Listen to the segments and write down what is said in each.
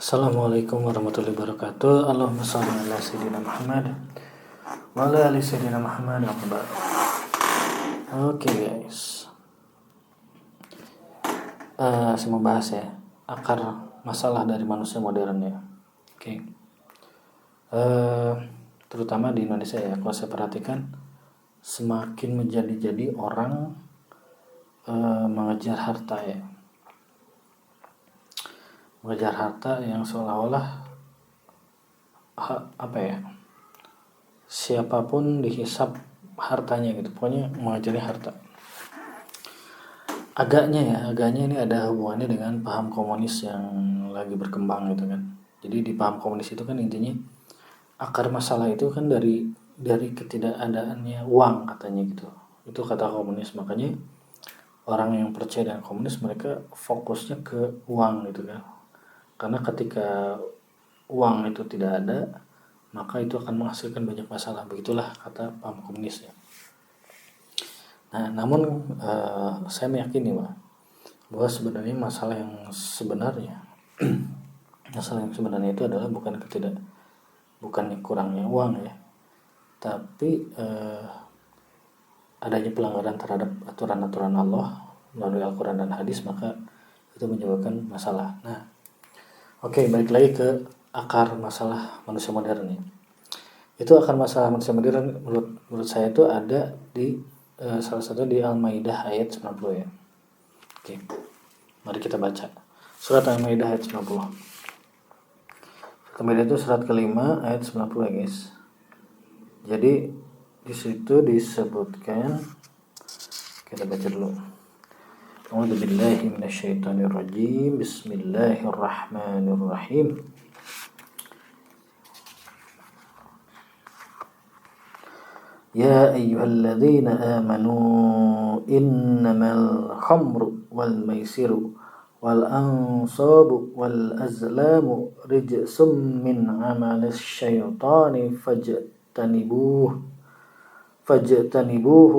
Assalamualaikum warahmatullahi wabarakatuh. Allahumma shalli ala sayyidina Muhammad wa ala ali sayyidina Muhammad. Oke guys, saya mau bahas ya akar masalah dari manusia modern ya. Oke. Terutama di Indonesia ya, kalau saya perhatikan semakin menjadi orang mengejar harta ya. Mengejar harta yang seolah-olah siapapun dihisap hartanya gitu, pokoknya mengejar harta. Agaknya ini ada hubungannya dengan paham komunis yang lagi berkembang gitu kan. Jadi di paham komunis itu kan intinya akar masalah itu kan dari ketidakadaannya uang katanya gitu. Itu kata komunis, makanya orang yang percaya dengan komunis mereka fokusnya ke uang gitu kan. Karena ketika uang itu tidak ada, maka itu akan menghasilkan banyak masalah. Begitulah kata paham komunis ya. Nah, namun saya meyakini bahwa sebenarnya masalah yang sebenarnya itu adalah bukannya kurangnya uang ya, tapi adanya pelanggaran terhadap aturan-aturan Allah melalui Al-Quran dan hadis, maka itu menyebabkan masalah. Nah, oke, balik lagi ke akar masalah manusia modern ya. Itu akar masalah manusia modern menurut saya itu ada di salah satu di Al-Maidah ayat 90 ya. Oke. Mari kita baca. Surat Al-Maidah ayat 90. Surat Al-Maidah itu surat kelima ayat 90 ya guys. Jadi di situ disebutkan, kita baca dulu. A'udzubillahi minasyaitonirrajim. Bismillahirrahmanirrahim. Ya ayyuhalladzina amanu innamal khamru wal maisiru wal ansabu wal azlamu rijsum min amalis syaitani fajtanibuhu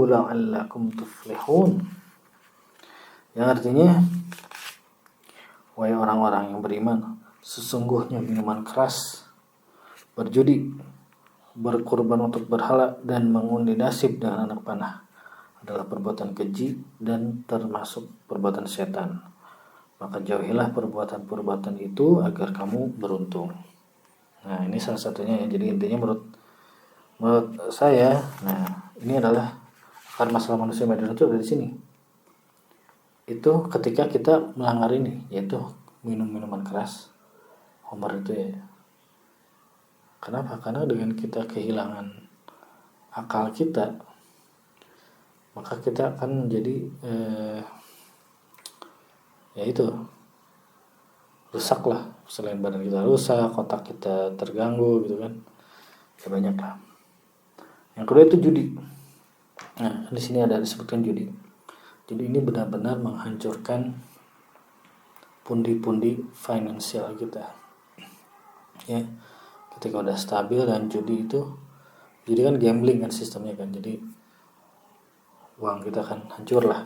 la'allakum tuflihun. Yang artinya, wahai orang-orang yang beriman, sesungguhnya minuman keras, berjudi, berkorban untuk berhala, dan mengundi nasib dengan anak panah adalah perbuatan keji dan termasuk perbuatan setan. Maka jauhilah perbuatan-perbuatan itu agar kamu beruntung. Nah, ini salah satunya ya. Jadi intinya menurut saya, nah ini adalah akar masalah manusia modern itu dari sini. Itu ketika kita melanggar ini, yaitu minum minuman keras, homer itu ya. Kenapa? Karena dengan kita kehilangan akal kita, maka kita akan menjadi rusak lah. Selain badan kita rusak, otak kita terganggu gitu kan, ya banyak lah. Yang kedua itu judi. Nah, di sini ada disebutkan judi. Jadi ini benar-benar menghancurkan pundi-pundi finansial kita ya. Ketika udah stabil, dan judi kan gambling kan sistemnya kan, jadi uang kita kan hancur lah.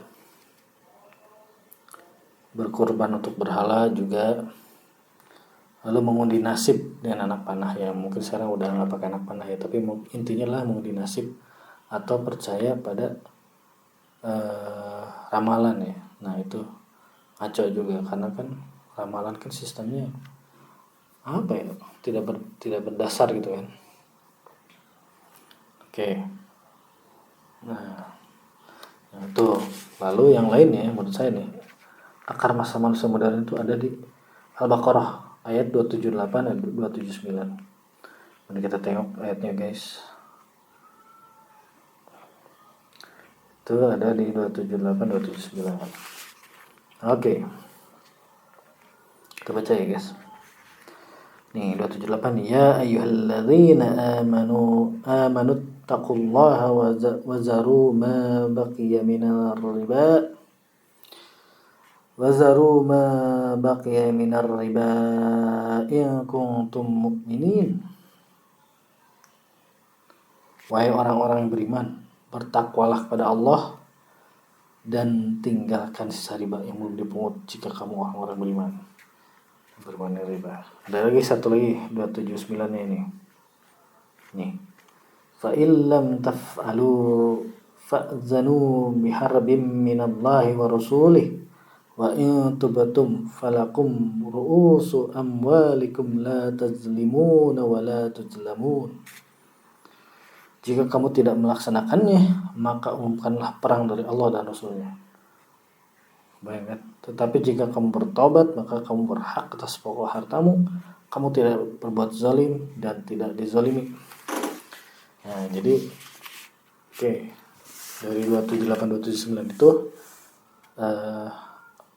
Berkorban untuk berhala juga, lalu mengundi nasib dengan anak panah ya. Mungkin sekarang udah nggak pakai anak panah ya, tapi intinya lah mengundi nasib atau percaya pada ramalan ya. Nah itu ngaco juga, karena kan ramalan kan sistemnya tidak berdasar gitu kan. Oke. Nah itu lalu yang lainnya menurut saya nih, akar masalah manusia modern itu ada di Al-Baqarah ayat 278 dan 279. Mari kita tengok ayatnya guys. Itu ada di 278 279. Oke. Kita baca ya guys. Nih 278, ya ayyuhalladzina amanu taqullaha wa zaru ma baqiya minar riba in kuntum mu'minin. Wahai orang-orang yang beriman, bertakwalah kepada Allah dan tinggalkan sisa riba yang belum dipungut jika kamu orang-orang beriman. berbuat riba. Ada lagi satu lagi 279-nya ini. Nih. Fa illam taf'alu fa'zanu biharbim minallahi wa rasulih wa in tubtum falakum ru'usu amwalikum la tazlimuna wa la tuzlamun. Jika kamu tidak melaksanakannya, maka umumkanlah perang dari Allah dan Rasulnya. Bayangkan. Tetapi jika kamu bertobat, maka kamu berhak atas pokok hartamu. Kamu tidak berbuat zalim dan tidak dizalimi. Nah, jadi dari 278-279 itu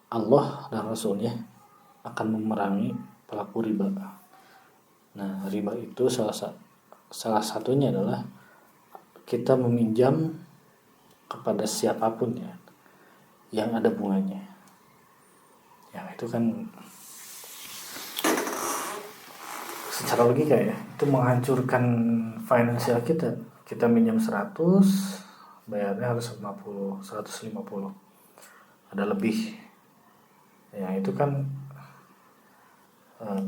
Allah dan Rasulnya akan memerangi pelaku riba. Nah, riba itu salah satunya adalah kita meminjam kepada siapapun ya yang ada bunganya. Ya, itu kan secara logika ya, itu menghancurkan finansial kita. Kita minjam 100, bayarnya harus 50, 150. Ada lebih. Ya, itu kan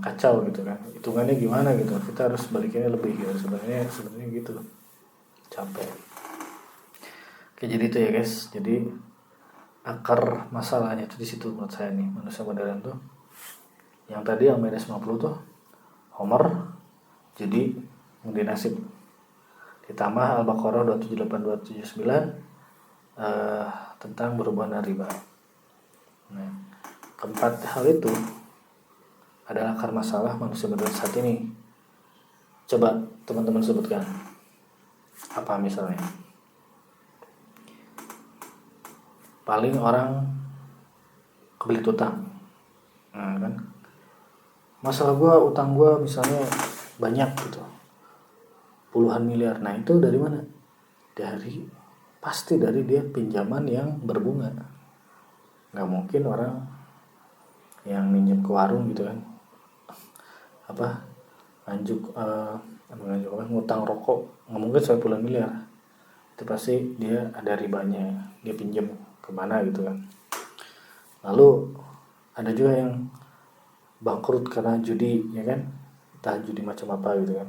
kacau gitu kan. Hitungannya gimana gitu. Kita harus balikinnya lebih gitu. Sebenarnya gitu. Capek. Oke, jadi itu ya guys. Jadi akar masalahnya itu di situ menurut saya nih, manusia modern tuh. Yang tadi yang minus 50 tuh Homer jadi mengundi nasib. Ditambah Al-Baqarah 278-279 tentang berhubungan riba. Nah, keempat hal itu adalah akar masalah manusia modern saat ini. Coba teman-teman sebutkan. Apa misalnya? Paling orang kebelit utang. Nah, kan? Masalah utang gue misalnya banyak gitu. Puluhan miliar. Nah, itu dari mana? Pasti dari dia pinjaman yang berbunga. Gak mungkin orang yang minjem ke warung gitu kan. Ngutang rokok, nggak mungkin sampai puluhan miliar. Itu pasti dia ada ribanya, dia pinjam kemana gitu kan. Lalu ada juga yang bangkrut karena judi, ya kan, entah judi macam apa gitu kan.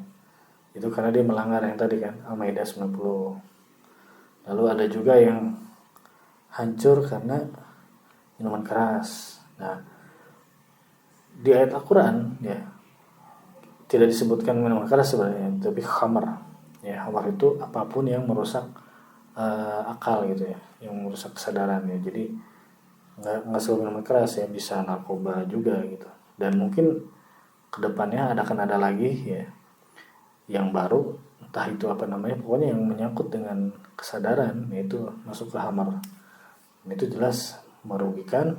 Itu karena dia melanggar yang tadi kan, Al-Maidah 90. Lalu ada juga yang hancur karena minuman keras. Nah, di ayat Al-Quran ya tidak disebutkan minuman keras sebenarnya, tapi khamar. Ya, khamar itu apapun yang merusak akal gitu ya, yang merusak kesadaran ya. Jadi nggak selalu minuman keras ya, bisa narkoba juga gitu. Dan mungkin kedepannya akan ada lagi ya yang baru, entah itu apa namanya, pokoknya yang menyangkut dengan kesadaran, yaitu masuk ke khamar. Itu jelas merugikan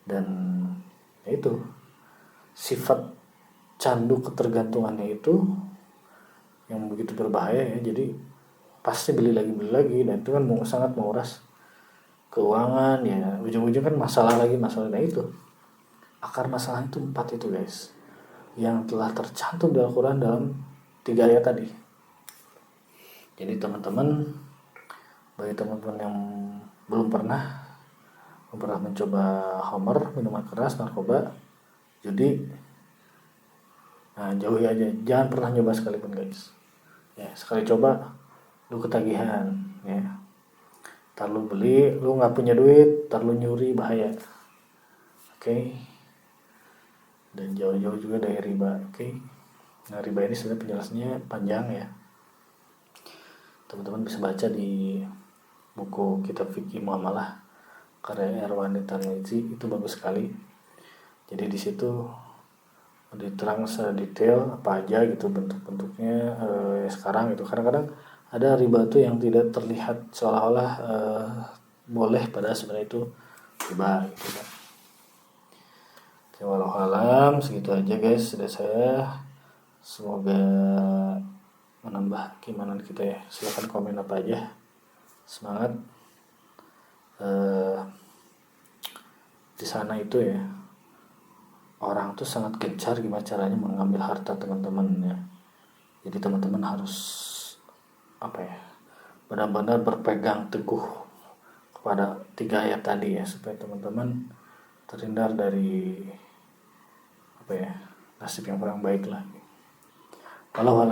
dan itu sifat candu ketergantungannya itu yang begitu berbahaya ya. Jadi pasti beli lagi dan itu kan sangat menguras keuangan ya. Ujung-ujung kan masalahnya itu. Akar masalah itu 4 itu guys, yang telah tercantum di Al-Quran dalam 3 ayat tadi. Jadi bagi teman-teman yang belum pernah mencoba homer, minuman keras, narkoba, judi, nah jauhi aja, jangan pernah nyoba sekalipun guys. Ya, sekali coba lu ketagihan ya. Ntar lu beli, lu nggak punya duit, ntar lu nyuri, bahaya. Oke. Dan jauh-jauh juga dari riba. Oke. Nah, riba ini sebenarnya penjelasannya panjang ya. Teman-teman bisa baca di buku kitab fikih muamalah karya Erwani Tarmizi, itu bagus sekali. Jadi di situ diterang sedetail apa aja gitu bentuk-bentuknya sekarang itu. Kadang-kadang ada riba itu yang tidak terlihat seolah-olah boleh, padahal sebenarnya itu riba gitu kan. Walau alam, segitu aja guys dari saya. Semoga menambah keimanan kita ya. Silakan komen apa aja. Semangat. Di sana itu ya, orang tuh sangat gencar gimana caranya mengambil harta teman-teman ya. Jadi teman-teman harus benar-benar berpegang teguh kepada 3 ayat tadi ya, supaya teman-teman terhindar dari nasib yang kurang baik lah. Walau